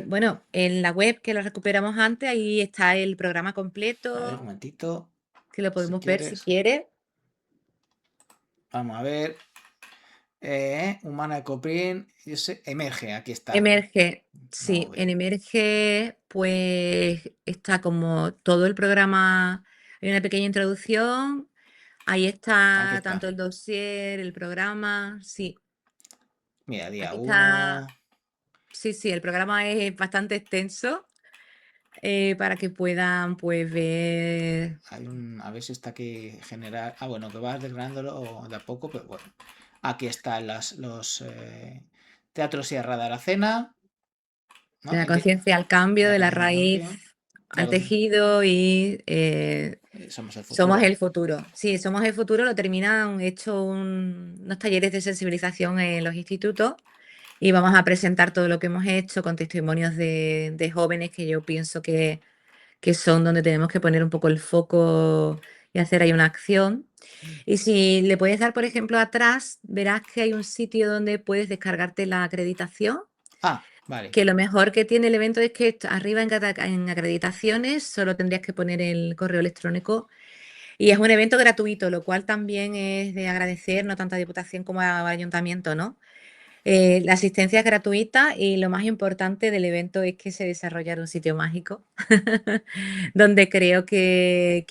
bueno, en la web que lo recuperamos antes, ahí está el programa A ver, un completo, momentito, que lo si podemos ver si quieres. quieres. Vamos a ver. Humana Coprín, emerge, aquí está. Emerge, Vamos sí, a en ver. Emerge, pues está como todo el programa, hay una pequeña introducción, ahí Aquí está tanto está. el dossier, el programa, sí, Mira, día aquí uno. está, sí, sí, el programa es bastante extenso para que puedan pues ver. A ver si está aquí general. Ah, bueno, que vas desgranándolo de a poco, pero bueno. Aquí están los teatros Sierra de Aracena, De ¿no? la conciencia al cambio, La de la conciencia del cambio. raíz La al conciencia. tejido y Somos el somos futuro. el futuro. Sí, somos el futuro, lo terminan hecho unos talleres de sensibilización en los institutos y vamos a presentar todo lo que hemos hecho con testimonios de jóvenes que yo pienso que son donde tenemos que poner un poco el foco y hacer ahí una acción. Y si le puedes dar, por ejemplo, atrás, verás que hay un sitio donde puedes descargarte la acreditación, Ah, vale. que lo mejor que tiene el evento es que arriba en acreditaciones solo tendrías que poner el correo electrónico y es un evento gratuito, lo cual también es de agradecer, no tanto a Diputación como al Ayuntamiento, ¿no? La asistencia es gratuita y lo más importante del evento es que se desarrolla en un sitio mágico, donde creo que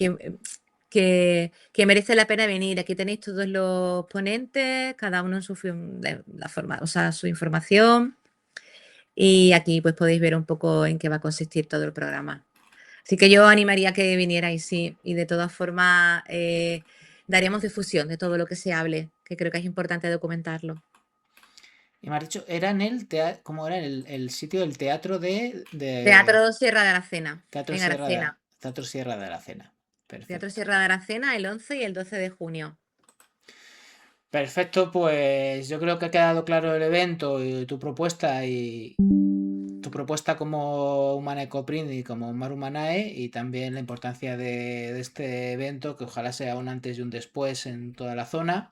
merece la pena venir. Aquí tenéis todos los ponentes, cada uno en la forma, o sea, su información. Y aquí pues podéis ver un poco en qué va a consistir todo el programa. Así que yo animaría a que vinierais, sí. Y de todas formas, Daremos difusión de todo lo que se hable, que creo que es importante documentarlo. Y me has dicho, era en el teatro, ¿cómo era? El sitio del teatro de Teatro Sierra de Aracena, Teatro en Sierra de, Aracena. Teatro Sierra de Aracena. Teatro Perfecto. Sierra de Aracena el 11 y el 12 de junio. Perfecto, pues yo creo que ha quedado claro el evento y tu propuesta como Humana Ecoprint y como Mar Humanae y también la importancia de este evento, que ojalá sea un antes y un después en toda la zona.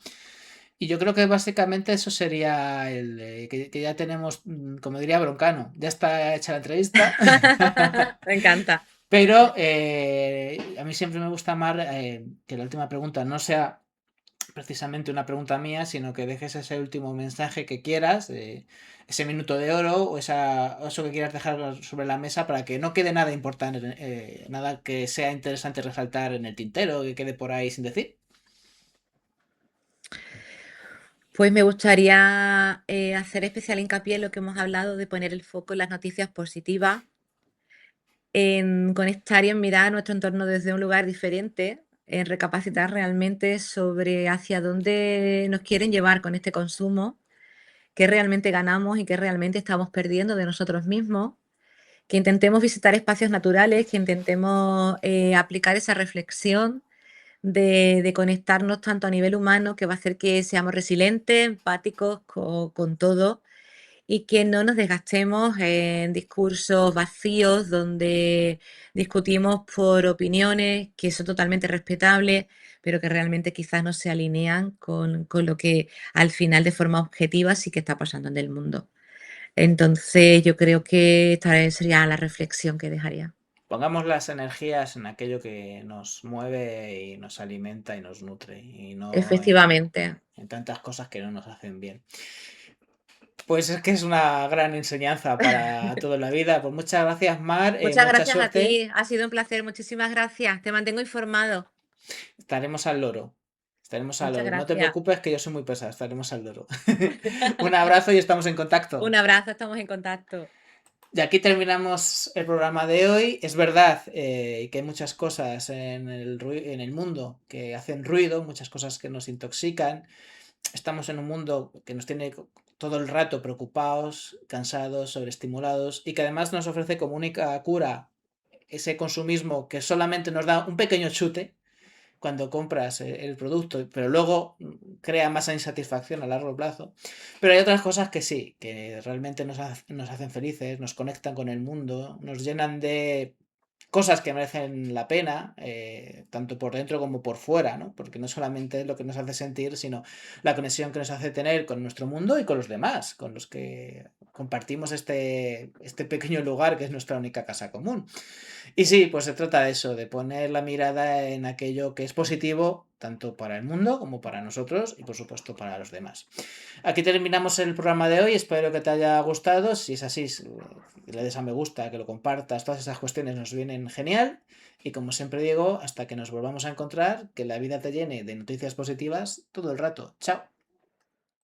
Y yo creo que básicamente eso sería que ya tenemos, como diría Broncano, ya está hecha la entrevista. Me encanta. Pero a mí siempre me gusta más que la última pregunta no sea precisamente una pregunta mía, sino que dejes ese último mensaje que quieras, ese minuto de oro o eso que quieras dejar sobre la mesa para que no quede nada importante, nada que sea interesante resaltar en el tintero, que quede por ahí sin decir. Pues me gustaría hacer especial hincapié en lo que hemos hablado de poner el foco en las noticias positivas, en conectar y en mirar nuestro entorno desde un lugar diferente, en recapacitar realmente sobre hacia dónde nos quieren llevar con este consumo, qué realmente ganamos y qué realmente estamos perdiendo de nosotros mismos, que intentemos visitar espacios naturales, que intentemos aplicar esa reflexión de conectarnos tanto a nivel humano, que va a hacer que seamos resilientes, empáticos con todo y que no nos desgastemos en discursos vacíos donde discutimos por opiniones que son totalmente respetables, pero que realmente quizás no se alinean con lo que al final de forma objetiva sí que está pasando en el mundo. Entonces yo creo que esta sería la reflexión que dejaría. Pongamos las energías en aquello que nos mueve y nos alimenta y nos nutre, y no Efectivamente. en tantas cosas que no nos hacen bien. Pues es que es una gran enseñanza para toda la vida. Pues muchas gracias, Mar. Muchas Mucha gracias a suerte. ti, ha sido un placer, muchísimas gracias. Te mantengo informado. Estaremos al loro. Estaremos al Muchas loro. No te gracias. preocupes que yo soy muy pesado. Estaremos al loro. Un abrazo y estamos en Un contacto. abrazo, estamos en contacto. Y aquí terminamos el programa de hoy. Es verdad que hay muchas cosas en el mundo que hacen ruido, muchas cosas que nos intoxican. Estamos en un mundo que nos tiene todo el rato preocupados, cansados, sobreestimulados y que además nos ofrece como única cura ese consumismo que solamente nos da un pequeño chute cuando compras el producto, pero luego crea más insatisfacción a largo plazo. Pero hay otras cosas que sí, que realmente nos hacen felices, nos conectan con el mundo, nos llenan de cosas que merecen la pena, tanto por dentro como por fuera, ¿no? Porque no solamente es lo que nos hace sentir, sino la conexión que nos hace tener con nuestro mundo y con los demás, con los que compartimos este pequeño lugar que es nuestra única casa común. Y sí, pues se trata de eso, de poner la mirada en aquello que es positivo, tanto para el mundo como para nosotros y por supuesto para los demás. Aquí terminamos el programa de hoy, espero que te haya gustado, si es así, le des a me gusta, que lo compartas, todas esas cuestiones nos vienen genial. Y como siempre digo, hasta que nos volvamos a encontrar, que la vida te llene de noticias positivas todo el rato. Chao.